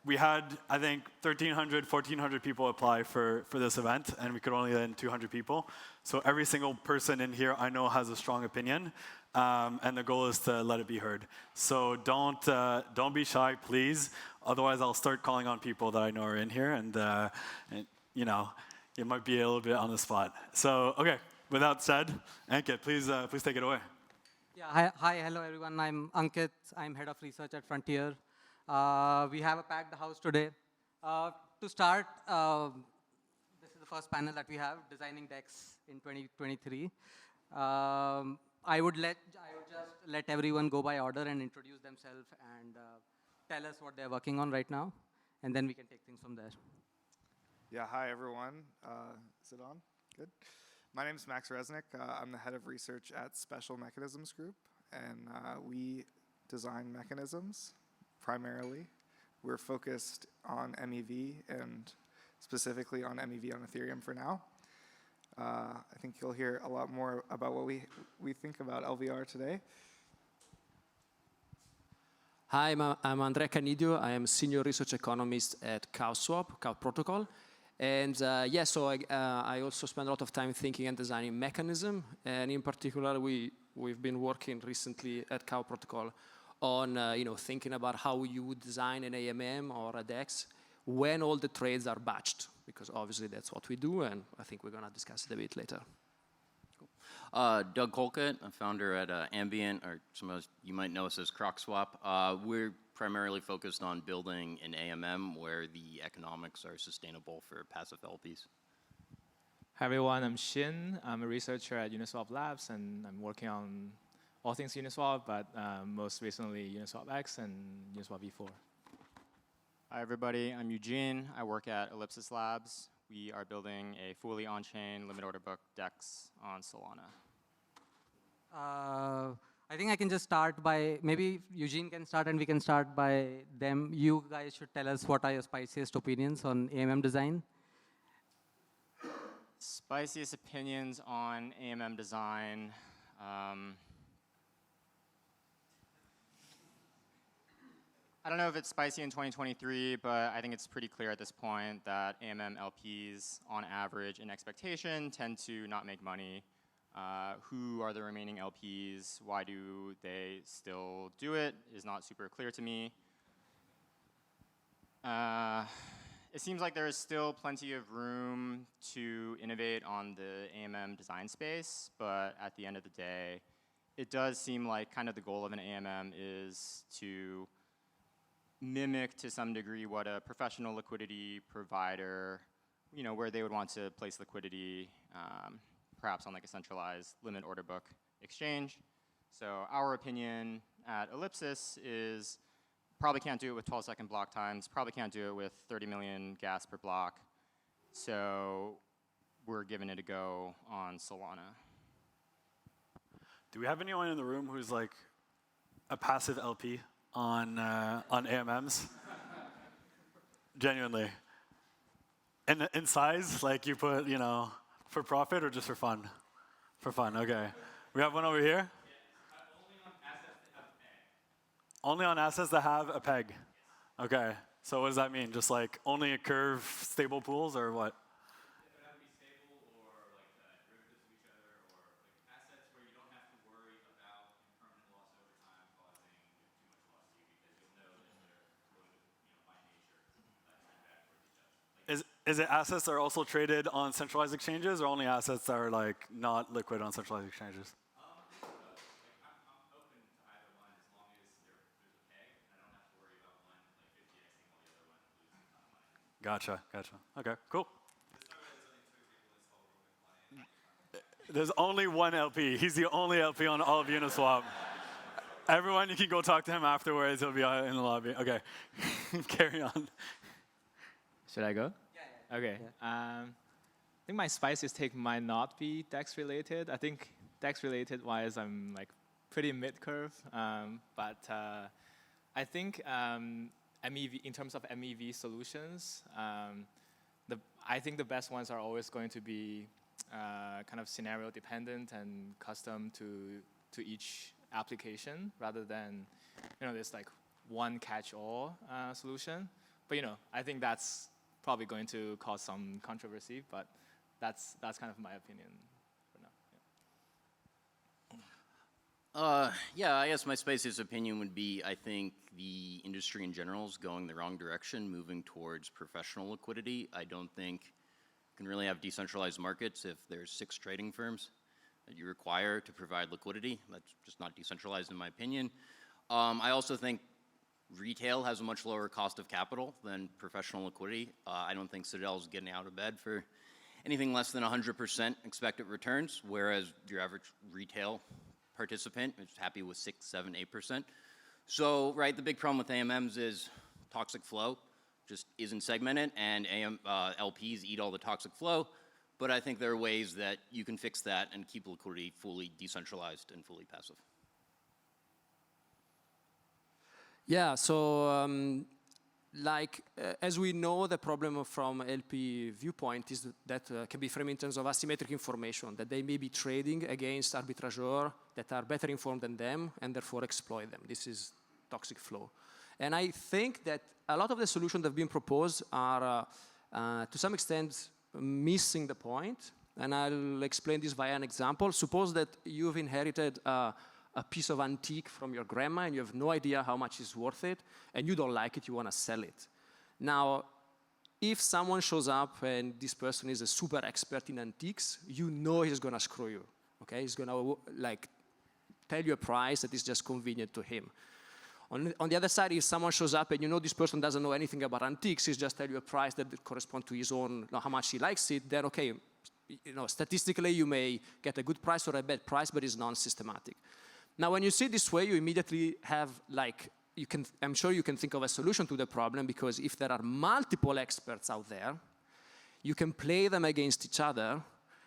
we had, I think, 1,300, 1,400 people apply for this event, and we could only let in 200 people. So every single person in here I know has a strong opinion, and the goal is to let it be heard. So don't be shy, please. Otherwise, I'll start calling on people that I know are in here, and you know, it might be a little bit on the spot. So okay, with that said, Ankit, please take it away. Yeah, hi, hello everyone. I'm Ankit. I'm head of research at Frontier. We have a packed house today. To start, this is the first panel that we have, Designing DEX in 2023. I would just let everyone go by order and introduce themselves and tell us what they're working on right now, and then we can take things from there. Yeah, hi everyone. Is it on? Good. My name is Max Resnick. I'm the head of research at Special Mechanisms Group, and we design mechanisms primarily. We're focused on MEV and specifically on MEV on Ethereum for now. I think you'll hear a lot more about what we think about LVR today. Hi, I'm Andrea Canidio. I am senior research economist at CowSwap, Cow Protocol. And yeah, so I also spend a lot of time thinking and designing mechanism. And in particular, we've been working recently at Cow Protocol on thinking about how you would design an AMM or a DEX when all the trades are batched, because obviously that's what we do, and I think we're going to discuss it a bit later. Doug Colkitt, a founder at Ambient, or some of you might know us as CrocSwap. We're primarily focused on building an AMM where the economics are sustainable for passive LPs. Hi everyone, I'm Xin. I'm a researcher at Uniswap Labs, and I'm working on all things Uniswap, but most recently Uniswap X and Uniswap V4. Hi everybody, I'm Eugene. I work at Ellipsis Labs. We are building a fully on-chain limit order book DEX on Solana. I think I can just start by, maybe Eugene can start and we can start by them. You guys should tell us what are your spiciest opinions on AMM design. Spiciest opinions on AMM design. I don't know if it's spicy in 2023, but I think it's pretty clear at this point that AMM LPs, on average, in expectation, tend to not make money. Who are the remaining LPs? Why do they still do it is not super clear to me. It seems like there is still plenty of room to innovate on the AMM design space, but at the end of the day, it does seem like kind of the goal of an AMM is to mimic to some degree what a professional liquidity provider, where they would want to place liquidity, perhaps on like a centralized limit order book exchange. So our opinion at Ellipsis is probably can't do it with 12-second block times, probably can't do it with 30 million gas per block. So we're giving it a go on Solana. Do we have anyone in the room who's like a passive LP on AMMs? Genuinely. In size, like you put, for profit or just for fun? For fun, okay. We have one over here? Only on assets that have a peg. Okay. So what does that mean? Just like only a curve stable pools or what? It would have to be stable or like derivatives of each other or like assets where you don't have to worry about impermanent loss over time causing too much loss to you because you'll know that they're going to, by nature, trend back towards each other. Is it assets that are also traded on centralized exchanges or only assets that are like not liquid on centralized exchanges? Gotcha. Okay, cool. There's only one LP. He's the only LP on all of Uniswap. Everyone, you can go talk to him afterwards. He'll be in the lobby. Okay, carry on. Should I go? Yeah. Okay. Yeah. I think my spiciest take might not be DEX related. I think DEX related wise, I'm like pretty mid-curve. But I think MEV, in terms of MEV solutions, I think the best ones are always going to be kind of scenario dependent and custom to each application rather than, there's like one catch-all solution. But I think that's probably going to cause some controversy, but that's kind of my opinion for now. Yeah, I guess my space's opinion would be I think the industry in general is going the wrong direction, moving towards professional liquidity. I don't think you can really have decentralized markets if there's 6 trading firms that you require to provide liquidity. That's just not decentralized in my opinion. I also think retail has a much lower cost of capital than professional liquidity. I don't think Citadel's getting out of bed for anything less than 100% expected returns, whereas your average retail participant is happy with 6, 7, 8%. So, right, the big problem with AMMs is toxic flow just isn't segmented, and LPs eat all the toxic flow. But I think there are ways that you can fix that and keep liquidity fully decentralized and fully passive. Yeah, so as we know, the problem from LP viewpoint is that can be framed in terms of asymmetric information, that they may be trading against arbitrageurs that are better informed than them and therefore exploit them. This is toxic flow. And I think that a lot of the solutions that have been proposed are, to some extent, missing the point. And I'll explain this via an example. Suppose that you've inherited a piece of antique from your grandma and you have no idea how much it's worth it, and you don't like it, you want to sell it. Now, if someone shows up and this person is a super expert in antiques, you know he's going to screw you. Okay, he's going to tell you a price that is just convenient to him. On the other side, if someone shows up and you know this person doesn't know anything about antiques, he's just tell you a price that corresponds to his own, how much he likes it, then okay, statistically you may get a good price or a bad price, but it's non-systematic. Now, when you see it this way, you immediately have I'm sure you can think of a solution to the problem, because if there are multiple experts out there, you can play them against each other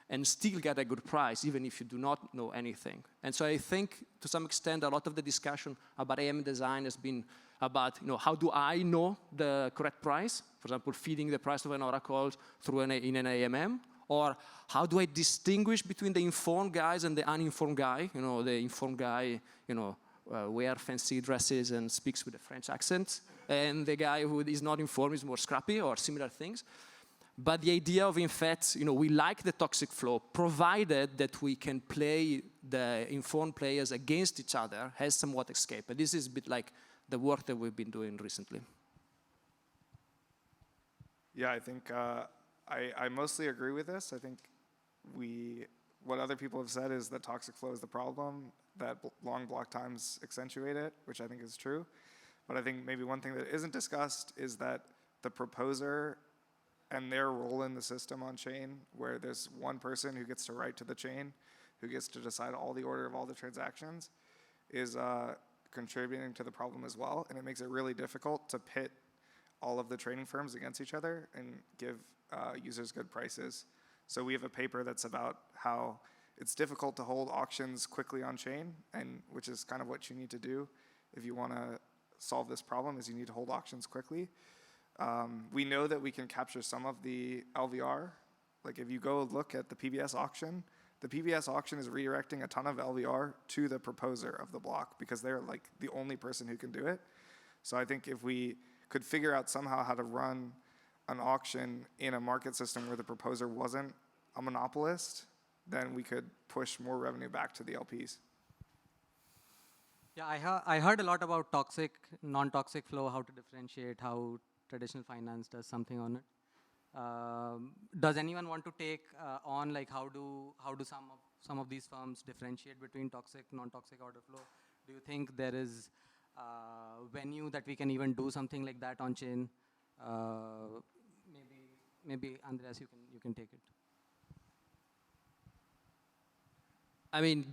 and still get a good price, even if you do not know anything. And so I think, to some extent, a lot of the discussion about AM design has been about, how do I know the correct price? For example, feeding the price of an oracle through in an AMM. Or how do I distinguish between the informed guys and the uninformed guy? The informed guy, wear fancy dresses and speaks with a French accent. And the guy who is not informed is more scrappy, or similar things. But the idea of, in fact, we like the toxic flow, provided that we can play the informed players against each other, has somewhat escaped. And this is a bit like the work that we've been doing recently. Yeah, I think I mostly agree with this. I think what other people have said is that toxic flow is the problem, that long block times accentuate it, which I think is true. But I think maybe one thing that isn't discussed is that the proposer and their role in the system on chain, where there's one person who gets to write to the chain, who gets to decide all the order of all the transactions, is contributing to the problem as well. And it makes it really difficult to pit all of the trading firms against each other and give users good prices. So we have a paper that's about how it's difficult to hold auctions quickly on chain, and which is kind of what you need to do if you want to solve this problem, is you need to hold auctions quickly. We know that we can capture some of the LVR. Like if you go look at the PBS auction is redirecting a ton of LVR to the proposer of the block, because they're like the only person who can do it. So I think if we could figure out somehow how to run an auction in a market system where the proposer wasn't a monopolist, then we could push more revenue back to the LPs. Yeah, I heard a lot about toxic, non-toxic flow, how to differentiate, how traditional finance does something on it. Does anyone want to take on how do some of these firms differentiate between toxic, non-toxic order flow? Do you think there is venue that we can even do something like that on chain? Maybe Andreas, you can take it. I mean,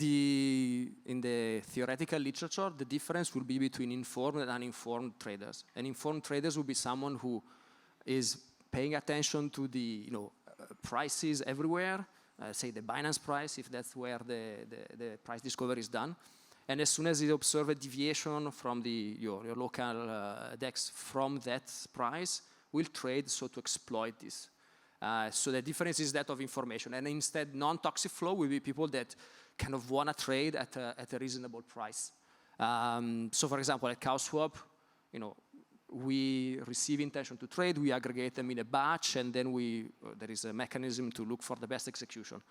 in the theoretical literature, the difference will be between informed and uninformed traders. And informed traders will be someone who is paying attention to the prices everywhere, say the Binance price, if that's where the price discovery is done. And as soon as you observe a deviation from your local DEX from that price, will trade so to exploit this. So the difference is that of information. And instead, non-toxic flow will be people that kind of want to trade at a reasonable price. So for example, at CowSwap, we receive intention to trade, we aggregate them in a batch, and then there is a mechanism to look for the best execution.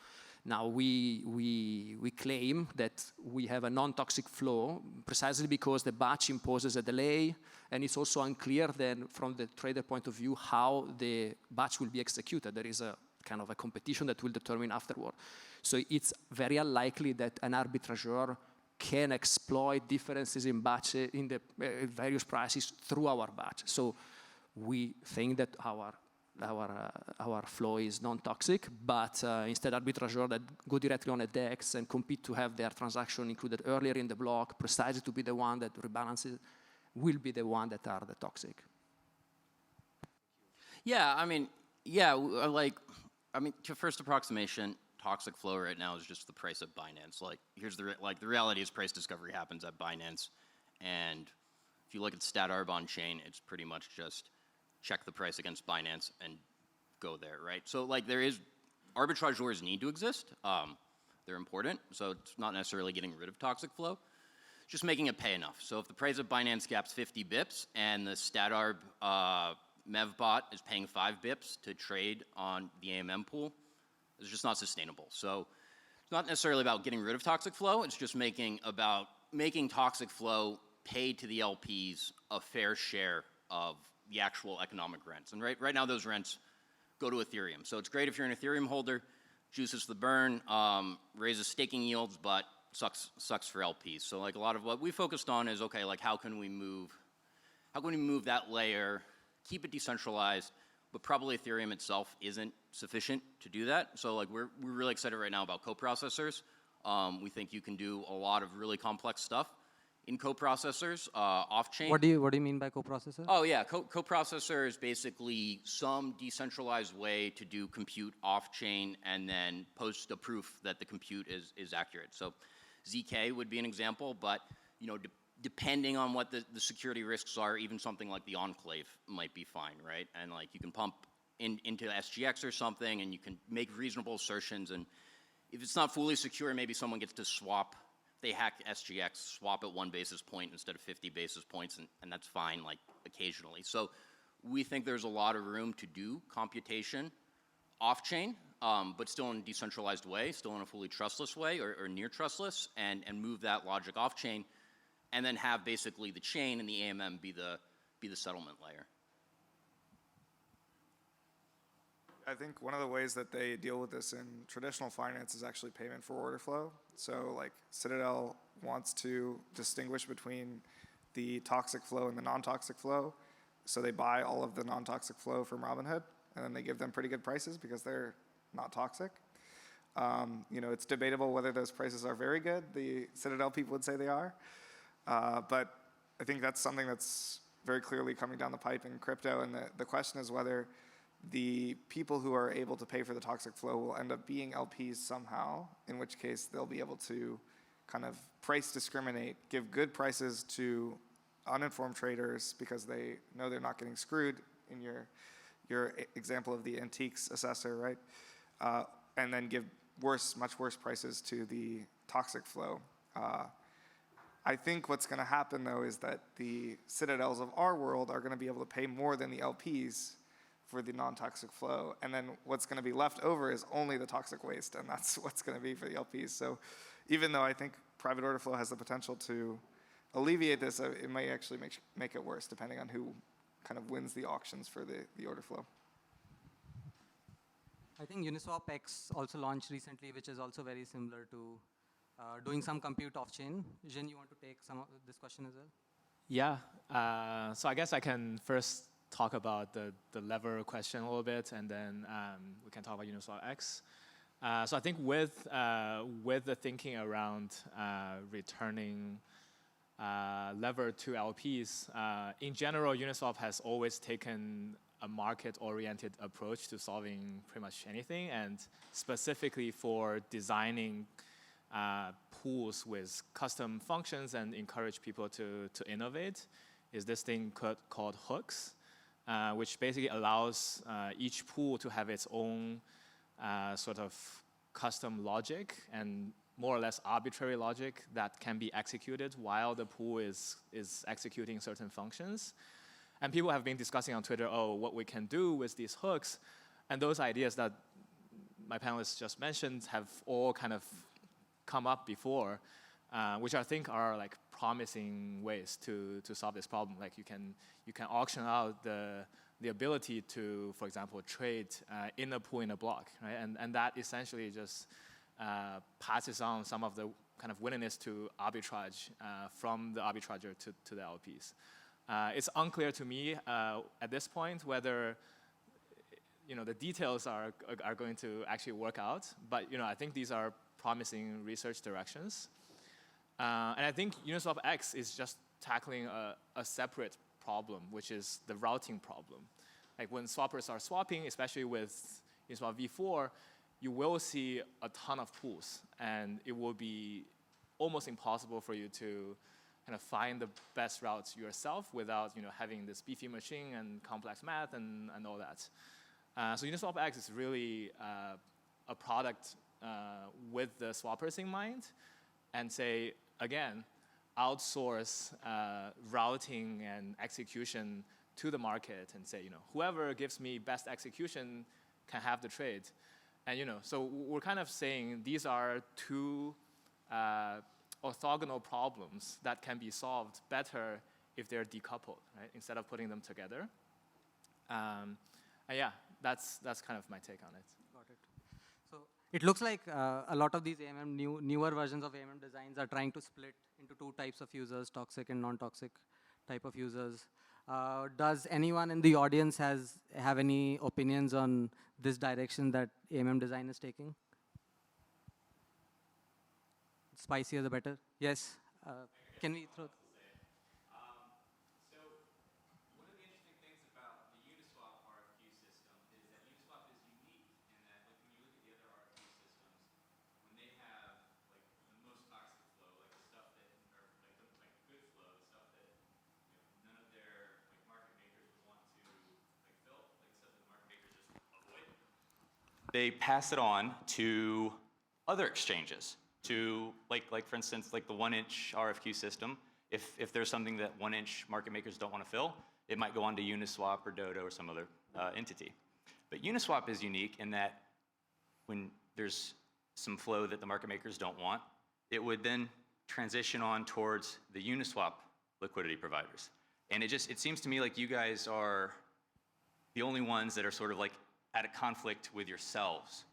Now, we claim that we have a non-toxic flow precisely because the batch imposes a delay, and it's also unclear then from the trader point of view how the batch will be executed. There is a kind of a competition that will determine afterward. So it's very unlikely that an arbitrageur can exploit differences in batch in the various prices through our batch. So we think that our flow is non-toxic, but instead arbitrageurs that go directly on a DEX and compete to have their transaction included earlier in the block, precisely to be the one that rebalances, will be the one that are the toxic. Yeah, I mean, to first approximation, toxic flow right now is just the price at Binance. Like, here's the reality is price discovery happens at Binance, and if you look at StatArb on chain, it's pretty much just check the price against Binance and go there, right? So like arbitrageurs need to exist. They're important, so it's not necessarily getting rid of toxic flow, just making it pay enough. So if the price of Binance gaps 50 bips and the StatArb MEVbot is paying 5 bips to trade on the AMM pool, it's just not sustainable. So it's not necessarily about getting rid of toxic flow, it's just making toxic flow pay to the LPs a fair share of the actual economic rents. And right now those rents go to Ethereum. So it's great if you're an Ethereum holder, juices the burn, raises staking yields, but sucks for LPs. So like a lot of what we focused on is, okay, like how can we move that layer, keep it decentralized, but probably Ethereum itself isn't sufficient to do that. So like we're really excited right now about coprocessors. We think you can do a lot of really complex stuff in coprocessors off-chain. What do you mean by coprocessor? Oh yeah, coprocessor is basically some decentralized way to do compute off-chain and then post a proof that the compute is accurate. So ZK would be an example, but depending on what the security risks are, even something like the Enclave might be fine, right? And like you can pump into SGX or something, and you can make reasonable assertions. And if it's not fully secure, maybe someone gets to swap. They hack SGX, swap at 1 basis point instead of 50 basis points, and that's fine, like occasionally. So we think there's a lot of room to do computation off-chain, but still in a decentralized way, still in a fully trustless way or near trustless, and move that logic off-chain, and then have basically the chain and the AMM be the settlement layer. I think one of the ways that they deal with this in traditional finance is actually payment for order flow. So like Citadel wants to distinguish between the toxic flow and the non-toxic flow. So they buy all of the non-toxic flow from Robinhood, and then they give them pretty good prices because they're not toxic. It's debatable whether those prices are very good. The Citadel people would say they are. But I think that's something that's very clearly coming down the pipe in crypto, and the question is whether the people who are able to pay for the toxic flow will end up being LPs somehow, in which case they'll be able to kind of price discriminate, give good prices to uninformed traders because they know they're not getting screwed in your example of the antiques assessor, right? And then give much worse prices to the toxic flow. I think what's going to happen, though, is that the Citadels of our world are going to be able to pay more than the LPs for the non-toxic flow, and then what's going to be left over is only the toxic waste, and that's what's going to be for the LPs. So even though I think private order flow has the potential to alleviate this, it may actually make it worse, depending on who kind of wins the auctions for the order flow. I think Uniswap X also launched recently, which is also very similar to doing some compute off-chain. Eugene, you want to take some of this question as well? Yeah, so I guess I can first talk about the lever question a little bit, and then we can talk about Uniswap X. So I think with the thinking around returning lever to LPs, in general, Uniswap has always taken a market-oriented approach to solving pretty much anything, and specifically for designing pools with custom functions and encourage people to innovate, is this thing called hooks, which basically allows each pool to have its own sort of custom logic and more or less arbitrary logic that can be executed while the pool is executing certain functions. And people have been discussing on Twitter, oh, what we can do with these hooks. And those ideas that my panelists just mentioned have all kind of come up before, which I think are like promising ways to solve this problem. Like you can auction out the ability to, for example, trade in a pool in a block, right? And that essentially just passes on some of the kind of willingness to arbitrage from the arbitrager to the LPs. It's unclear to me at this point whether the details are going to actually work out, but I think these are promising research directions. And I think Uniswap X is just tackling a separate problem, which is the routing problem. Like when swappers are swapping, especially with Uniswap v4, you will see a ton of pools, and it will be almost impossible for you to kind of find the best routes yourself without having this beefy machine and complex math and all that. So Uniswap X is really a product with the swappers in mind, and say, again, outsource routing and execution to the market and say, whoever gives me best execution can have the trade. And so we're kind of saying these are two orthogonal problems that can be solved better if they're decoupled, right? Instead of putting them together. And yeah, that's kind of my take on it. Got it. So it looks like a lot of these newer versions of AMM designs are trying to split into two types of users, toxic and non-toxic type of users. Does anyone in the audience have any opinions on this direction that AMM design is taking? Spicier the better. Yes. Can we throw? So one of the interesting things about the Uniswap RFQ system is that Uniswap is unique in that, like, when you look at the other RFQ systems, when they have like the most toxic flow, like the stuff that, or like good flow, the stuff that none of their market makers would want to fill, like the stuff that the market makers just avoid, they pass it on to other exchanges. To like for instance, like the 1-inch RFQ system, if there's something that 1-inch market makers don't want to fill, it might go on to Uniswap or Dodo or some other entity. But Uniswap is unique in that when there's some flow that the market makers don't want, it would then transition on towards the Uniswap liquidity providers. And it seems to me like you guys are the only ones that are sort of like at a conflict with yourselves,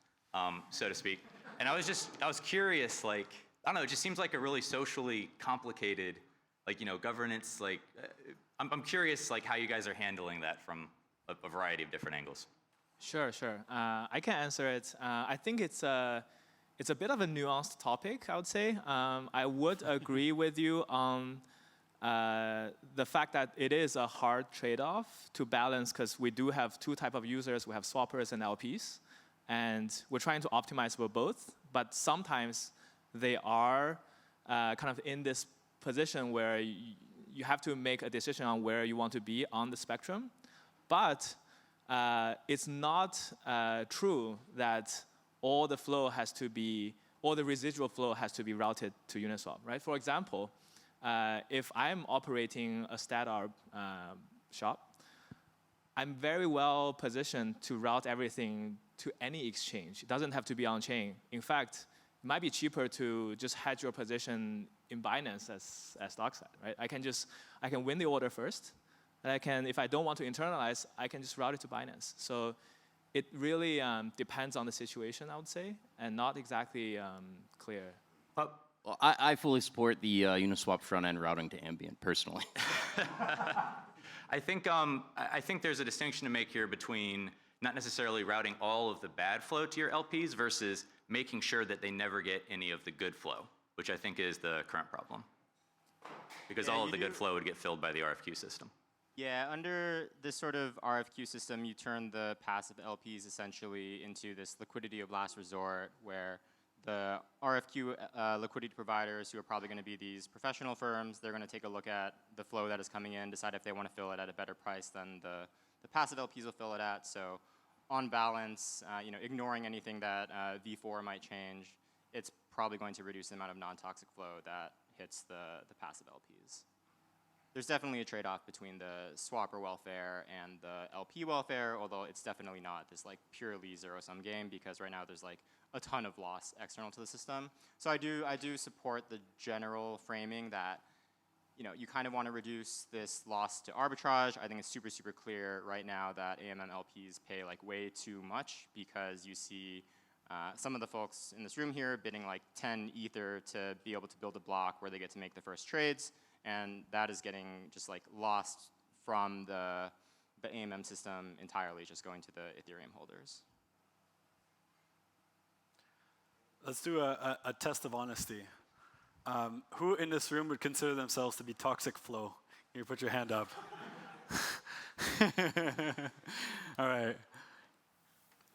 so to speak. And I was curious, like, I don't know, it just seems like a really socially complicated, governance, I'm curious, like, how you guys are handling that from a variety of different angles. Sure. I can answer it. I think it's a bit of a nuanced topic, I would say. I would agree with you on the fact that it is a hard trade-off to balance, because we do have two types of users. We have swappers and LPs. And we're trying to optimize for both, but sometimes they are kind of in this position where you have to make a decision on where you want to be on the spectrum. But it's not true that all the residual flow has to be routed to Uniswap, right? For example, if I'm operating a StatArb shop, I'm very well positioned to route everything to any exchange. It doesn't have to be on-chain. In fact, it might be cheaper to just hedge your position in Binance as Dockside, right? I can win the order first, and if I don't want to internalize, I can just route it to Binance. So it really depends on the situation, I would say, and not exactly clear. Well, I fully support the Uniswap front-end routing to Ambient, personally. I think there's a distinction to make here between not necessarily routing all of the bad flow to your LPs versus making sure that they never get any of the good flow, which I think is the current problem. Because all of the good flow would get filled by the RFQ system. Yeah, under this sort of RFQ system, you turn the passive LPs essentially into this liquidity of last resort, where the RFQ liquidity providers, who are probably going to be these professional firms, they're going to take a look at the flow that is coming in, decide if they want to fill it at a better price than the passive LPs will fill it at. So on balance, ignoring anything that V4 might change, it's probably going to reduce the amount of non-toxic flow that hits the passive LPs. there's definitely a trade-off between the swapper welfare and the LP welfare, although it's definitely not this like purely zero-sum game, because right now there's like a ton of loss external to the system. So I do support the general framing that you kind of want to reduce this loss to arbitrage. I think it's super, super clear right now that AMM LPs pay like way too much, because you see some of the folks in this room here bidding like 10 Ether to be able to build a block where they get to make the first trades. And that is getting just like lost from the AMM system entirely, just going to the Ethereum holders. Let's do a test of honesty. Who in this room would consider themselves to be toxic flow? Can you put your hand up? All right.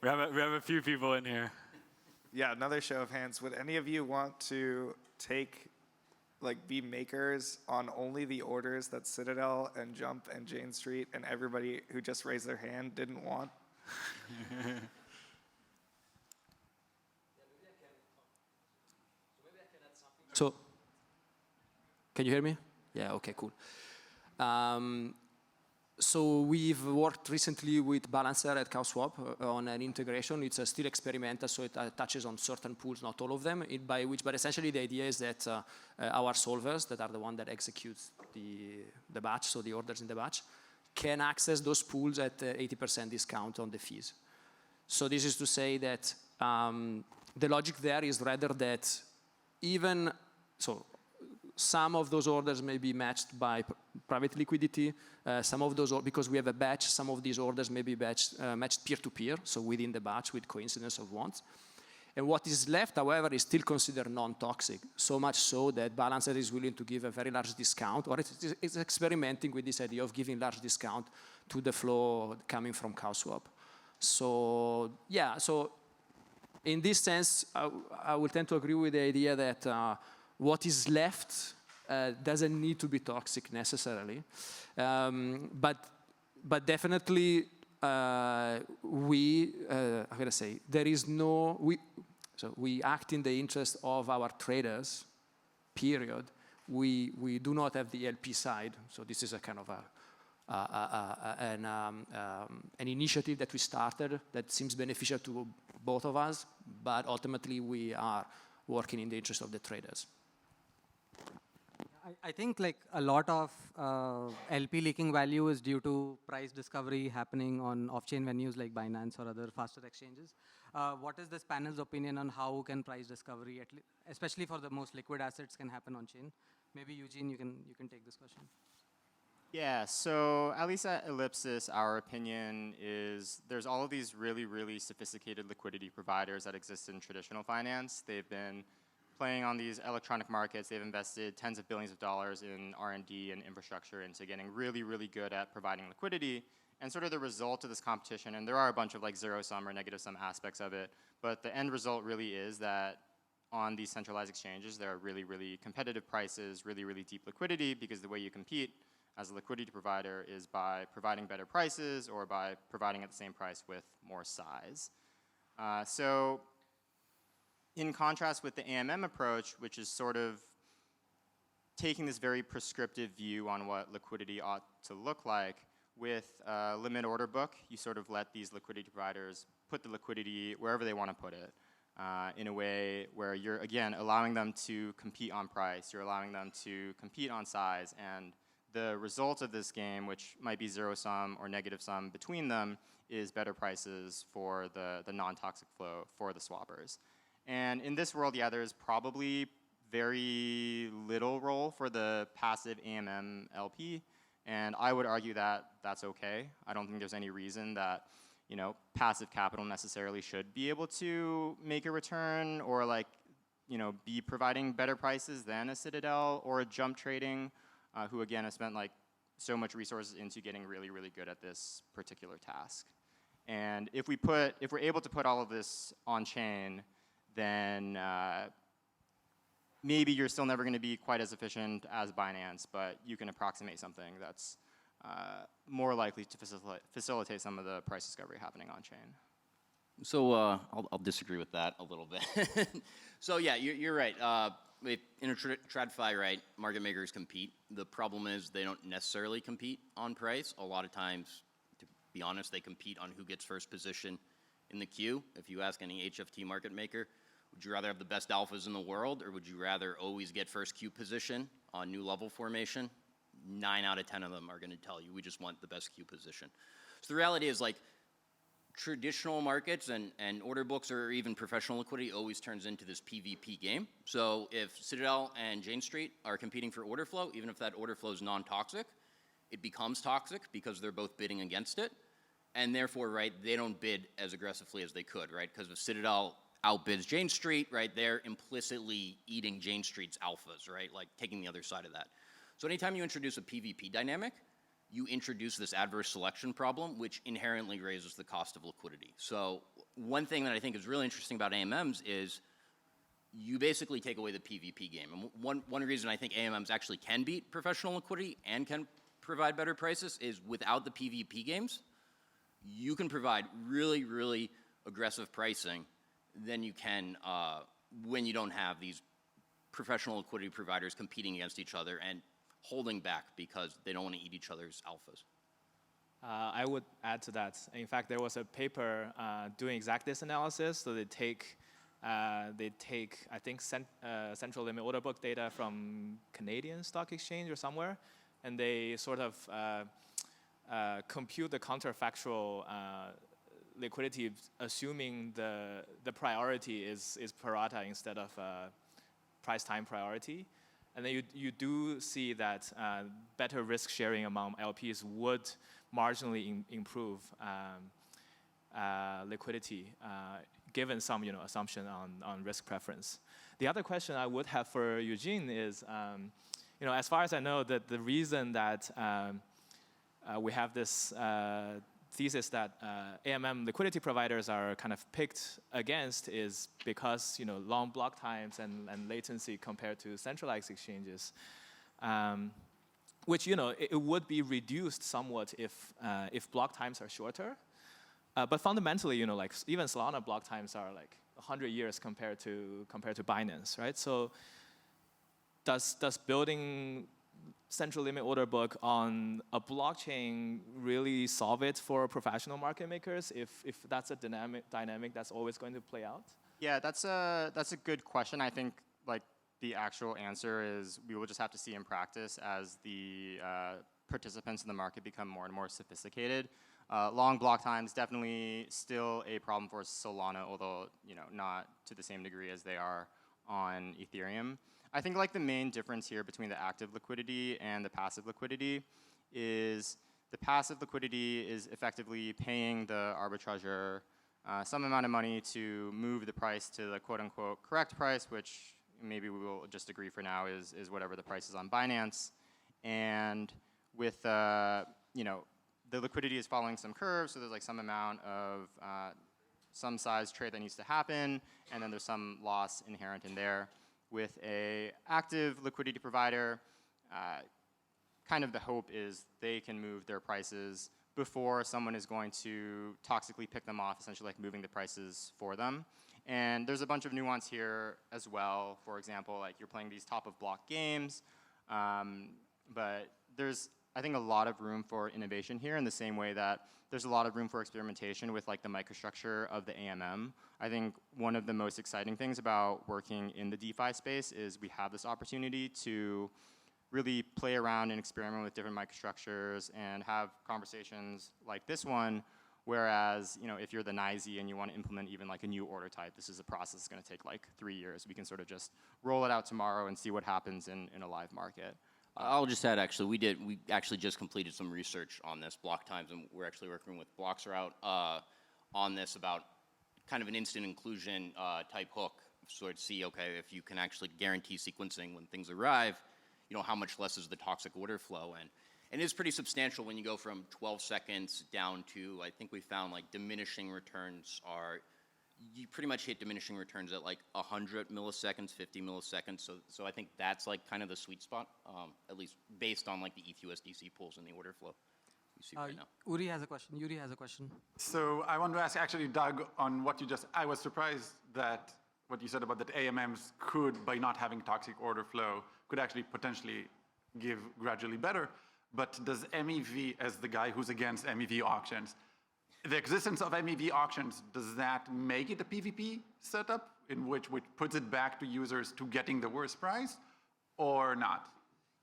We have a few people in here. Yeah, another show of hands. Would any of you want to be makers on only the orders that Citadel and Jump and Jane Street and everybody who just raised their hand didn't want? So, can you hear me? Yeah, okay, cool. So we've worked recently with Balancer at CowSwap on an integration. It's still experimental, so it touches on certain pools, not all of them, but essentially the idea is that our solvers, that are the one that executes the batch, so the orders in the batch, can access those pools at 80% discount on the fees. So this is to say that the logic there is rather that some of those orders may be matched by private liquidity. Some of those, because we have a batch, some of these orders may be matched peer-to-peer, so within the batch with coincidence of wants. And what is left, however, is still considered non-toxic, so much so that Balancer is willing to give a very large discount, or it's experimenting with this idea of giving large discount to the flow coming from CowSwap. So yeah, so in this sense, I would tend to agree with the idea that what is left doesn't need to be toxic necessarily, but definitely we act in the interest of our traders. Period. We do not have the LP side, so this is a kind of an initiative that we started that seems beneficial to both of us, but ultimately we are working in the interest of the traders. I think like a lot of LP leaking value is due to price discovery happening on off-chain venues like Binance or other faster exchanges. What is this panel's opinion on how can price discovery, especially for the most liquid assets, can happen on-chain? Maybe Eugene, you can take this question. Yeah, so at least at Ellipsis, our opinion is there's all of these really, really sophisticated liquidity providers that exist in traditional finance. They've been playing on these electronic markets. They've invested tens of billions of dollars in R&D and infrastructure into getting really, really good at providing liquidity. And sort of the result of this competition, and there are a bunch of like zero-sum or negative-sum aspects of it, but the end result really is that on these centralized exchanges, there are really, really competitive prices, really, really deep liquidity, because the way you compete as a liquidity provider is by providing better prices or by providing at the same price with more size. So in contrast with the AMM approach, which is sort of taking this very prescriptive view on what liquidity ought to look like, with a limit order book, you sort of let these liquidity providers put the liquidity wherever they want to put it, in a way where you're, again, allowing them to compete on price, you're allowing them to compete on size, and the result of this game, which might be zero-sum or negative-sum between them, is better prices for the non-toxic flow for the swappers. And in this world, yeah, there's probably very little role for the passive AMM LP, and I would argue that that's okay. I don't think there's any reason that passive capital necessarily should be able to make a return or like, be providing better prices than a Citadel or a Jump Trading, who again has spent like so much resources into getting really, really good at this particular task. And if we're able to put all of this on chain, then maybe you're still never going to be quite as efficient as Binance, but you can approximate something that's more likely to facilitate some of the price discovery happening on chain. So I'll disagree with that a little bit. So yeah, you're right. in a TradFi, right, market makers compete. The problem is they don't necessarily compete on price. A lot of times, to be honest, they compete on who gets first position in the queue. If you ask any HFT market maker, would you rather have the best alphas in the world, or would you rather always get first queue position on new level formation? 9 out of 10 of them are going to tell you, we just want the best queue position. So the reality is, like, traditional markets and order books or even professional liquidity always turns into this PvP game. So if Citadel and Jane Street are competing for order flow, even if that order flow is non-toxic, it becomes toxic because they're both bidding against it. And therefore, right, they don't bid as aggressively as they could, right? Because if Citadel outbids Jane Street, right, they're implicitly eating Jane Street's alphas, right? Like taking the other side of that. So anytime you introduce a PvP dynamic, you introduce this adverse selection problem, which inherently raises the cost of liquidity. So one thing that I think is really interesting about AMMs is you basically take away the PvP game. And one reason I think AMMs actually can beat professional liquidity and can provide better prices is without the PvP games, you can provide really, really aggressive pricing than you can when you don't have these professional liquidity providers competing against each other and holding back because they don't want to eat each other's alphas. I would add to that. In fact, there was a paper doing exact this analysis. So they take I think, central limit order book data from Canadian stock exchange or somewhere, and they sort of compute the counterfactual liquidity, assuming the priority is pro rata instead of price time priority. And then you do see that better risk sharing among LPs would marginally improve liquidity, given some assumption on risk preference. The other question I would have for Eugene is, as far as I know, that the reason that we have this thesis that AMM liquidity providers are kind of picked against is because long block times and latency compared to centralized exchanges, which it would be reduced somewhat if block times are shorter, but fundamentally like even Solana block times are like 100 years compared to Binance, right? So does building central limit order book on a blockchain really solve it for professional market makers if that's a dynamic that's always going to play out? Yeah, that's a good question. I think like the actual answer is we will just have to see in practice as the participants in the market become more and more sophisticated. Long block times definitely still a problem for Solana, although not to the same degree as they are on Ethereum. I think like the main difference here between the active liquidity and the passive liquidity is the passive liquidity is effectively paying the arbitrager some amount of money to move the price to the quote-unquote correct price, which maybe we will just agree for now is whatever the price is on Binance. And with the liquidity is following some curve, so there's like some amount of some size trade that needs to happen, and then there's some loss inherent in there. With a active liquidity provider, kind of the hope is they can move their prices before someone is going to toxically pick them off, essentially like moving the prices for them. And there's a bunch of nuance here as well. For example, like you're playing these top of block games, but there's, I think, a lot of room for innovation here in the same way that there's a lot of room for experimentation with like the microstructure of the AMM. I think one of the most exciting things about working in the DeFi space is we have this opportunity to really play around and experiment with different microstructures and have conversations like this one, whereas if you're the NYSE and you want to implement even like a new order type, this is a process that's going to take like 3 years. We can sort of just roll it out tomorrow and see what happens in a live market. I'll just add, actually, we actually just completed some research on this block times, and we're actually working with BlocksRoute on this about kind of an instant inclusion type hook, so to see, okay, if you can actually guarantee sequencing when things arrive, how much less is the toxic order flow, and it's pretty substantial when you go from 12 seconds down to, I think we found like diminishing returns are, you pretty much hit diminishing returns at like 100 milliseconds, 50 milliseconds. So I think that's like kind of the sweet spot, at least based on like the ETH-USDC pools and the order flow we see right now. Yuri has a question. So I want to ask actually Doug on what you just, I was surprised that what you said about that AMMs could, by not having toxic order flow, could actually potentially give gradually better. But does MEV, as the guy who's against MEV auctions, the existence of MEV auctions, does that make it a PvP setup in which puts it back to users to getting the worst price, or not?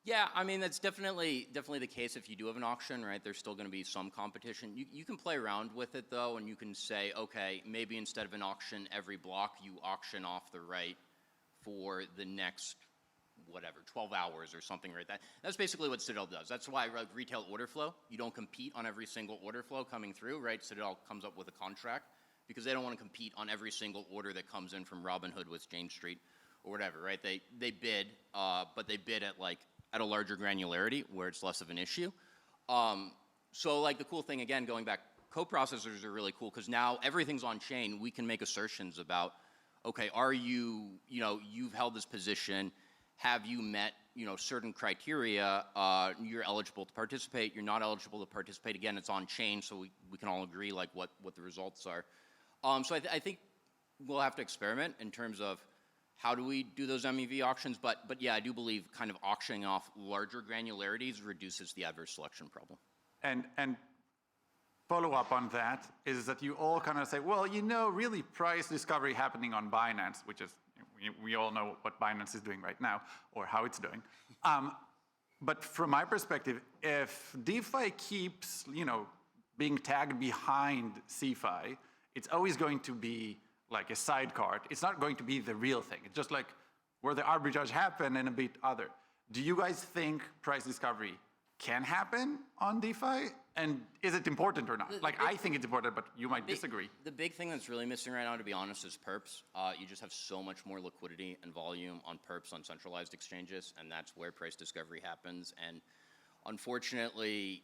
Yeah, I mean, that's definitely the case if you do have an auction, right? There's still going to be some competition. You can play around with it, though, and you can say, okay, maybe instead of an auction every block, you auction off the right for the next, whatever, 12 hours or something like that. That's basically what Citadel does. That's why retail order flow, you don't compete on every single order flow coming through, right? Citadel comes up with a contract because they don't want to compete on every single order that comes in from Robinhood with Jane Street or whatever, right? They bid, but they bid at a larger granularity where it's less of an issue. So like the cool thing, again, going back, co-processors are really cool because now everything's on chain. We can make assertions about, okay, are you've held this position, have you met, certain criteria, you're eligible to participate, you're not eligible to participate. Again, it's on chain, so we can all agree like what the results are. So I think we'll have to experiment in terms of how do we do those MEV auctions? But yeah, I do believe kind of auctioning off larger granularities reduces the adverse selection problem. And follow up on that is that you all kind of say, well, really price discovery happening on Binance, which is, we all know what Binance is doing right now or how it's doing. But from my perspective, if DeFi keeps, being tagged behind CeFi, it's always going to be like a sidecar. It's not going to be the real thing. It's just like where the arbitrage happen and a bit other. Do you guys think price discovery can happen on DeFi? And is it important or not? I think it's important, but you might disagree. The big thing that's really missing right now, to be honest, is perps. You just have so much more liquidity and volume on perps on centralized exchanges, and that's where price discovery happens. And unfortunately,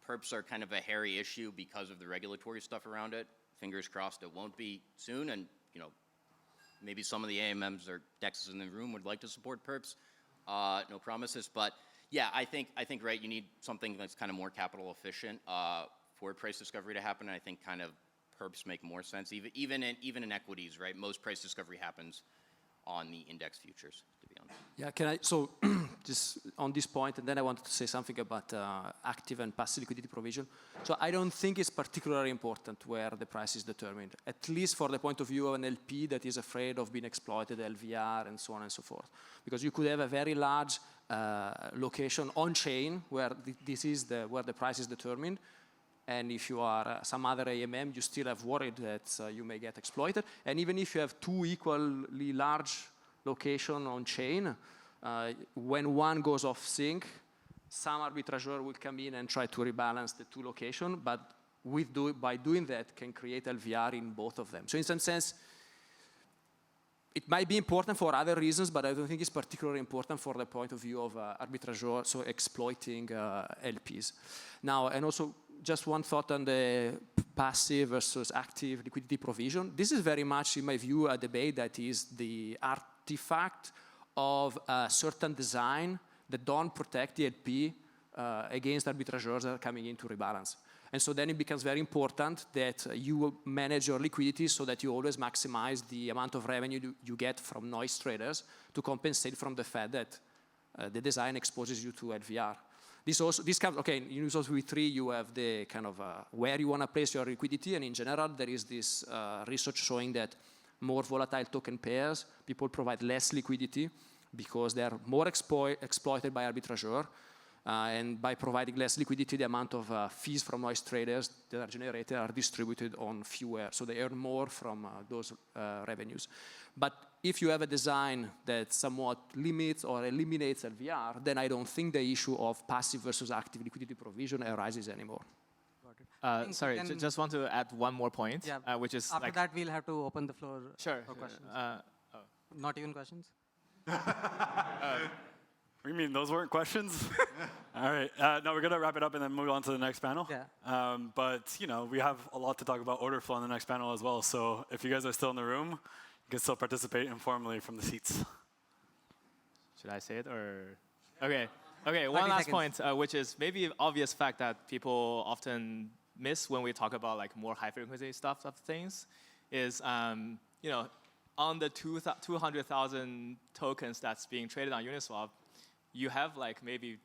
perps are kind of a hairy issue because of the regulatory stuff around it. Fingers crossed it won't be soon, and maybe some of the AMMs or DEXs in the room would like to support perps. No promises, but yeah, I think right. You need something that's kind of more capital efficient for price discovery to happen. And I think kind of perps make more sense, even in equities, right? Most price discovery happens on the index futures, to be honest. Yeah, so just on this point, and then I wanted to say something about active and passive liquidity provision. So I don't think it's particularly important where the price is determined, at least for the point of view of an LP that is afraid of being exploited, LVR, and so on and so forth. Because you could have a very large location on chain where this is where the price is determined. And if you are some other AMM, you still have worried that you may get exploited. And even if you have two equally large locations on chain, when one goes off sync, some arbitrageur will come in and try to rebalance the two locations. But by doing that, can create LVR in both of them. So in some sense, it might be important for other reasons, but I don't think it's particularly important for the point of view of arbitrageur, so exploiting LPs. Now, and also, just one thought on the passive versus active liquidity provision. This is very much, in my view, a debate that is the artifact of a certain design that don't protect the LP against arbitrageurs that are coming in to rebalance. And so then it becomes very important that you manage your liquidity so that you always maximize the amount of revenue you get from noise traders to compensate from the fact that the design exposes you to LVR. This comes, okay, in Uniswap V3 you have the kind of where you want to place your liquidity, and in general there is this research showing that more volatile token pairs, people provide less liquidity because they are more exploited by arbitrageur. And by providing less liquidity, the amount of fees from noise traders that are generated are distributed on fewer, so they earn more from those revenues. But if you have a design that somewhat limits or eliminates LVR, then I don't think the issue of passive versus active liquidity provision arises anymore. Sorry, just want to add one more point, yeah, which is after that we'll have to open the floor for questions. Not even questions? You mean those weren't questions? All right. No, we're going to wrap it up and then move on to the next panel. Yeah. But, we have a lot to talk about order flow in the next panel as well. So if you guys are still in the room, you can still participate informally from the seats. Should I say it or? Okay. Okay, one last point, which is maybe an obvious fact that people often miss when we talk about like more high frequency stuff of things is, on the 200,000 tokens that's being traded on Uniswap, you have like maybe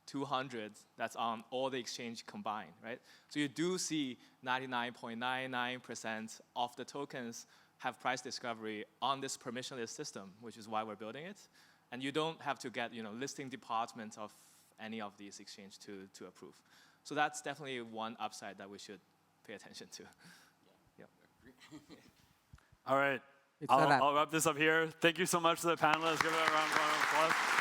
200 that's on all the exchange combined, right? So you do see 99.99% of the tokens have price discovery on this permissionless system, which is why we're building it. And you don't have to get listing department of any of these exchange to approve. So that's definitely one upside that we should pay attention to. Yeah. All right. It's a wrap. I'll wrap this up here. Thank you so much to the panelists. Give it a round of applause.